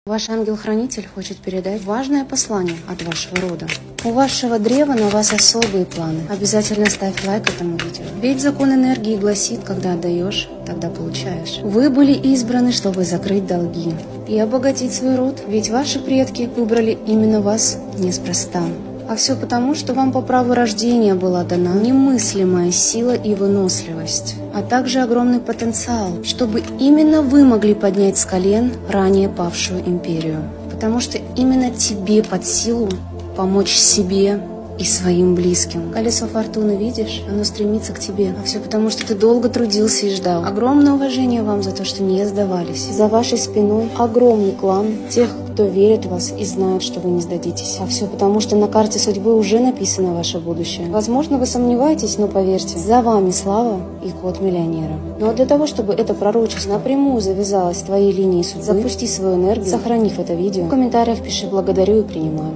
Ваш ангел-хранитель хочет передать важное послание от вашего рода. У вашего древа на вас особые планы. Обязательно ставь лайк этому видео. Ведь закон энергии гласит, когда отдаешь, тогда получаешь. Вы были избраны, чтобы закрыть долги и обогатить свой род. Ведь ваши предки выбрали именно вас неспроста. А все потому, что вам по праву рождения была дана немыслимая сила и выносливость, а также огромный потенциал, чтобы именно вы могли поднять с колен ранее павшую империю. Потому что именно тебе под силу помочь себе и своим близким. Колесо фортуны, видишь? Оно стремится к тебе. А все потому, что ты долго трудился и ждал. Огромное уважение вам за то, что не сдавались. За вашей спиной огромный клан тех, кто верит в вас и знает, что вы не сдадитесь. А все потому, что на карте судьбы уже написано ваше будущее. Возможно, вы сомневаетесь, но поверьте, за вами слава и код миллионера. Но для того, чтобы это пророчество напрямую завязалось в твоей линии судьбы, запусти свою энергию, сохранив это видео. В комментариях пиши «благодарю» и «принимаю».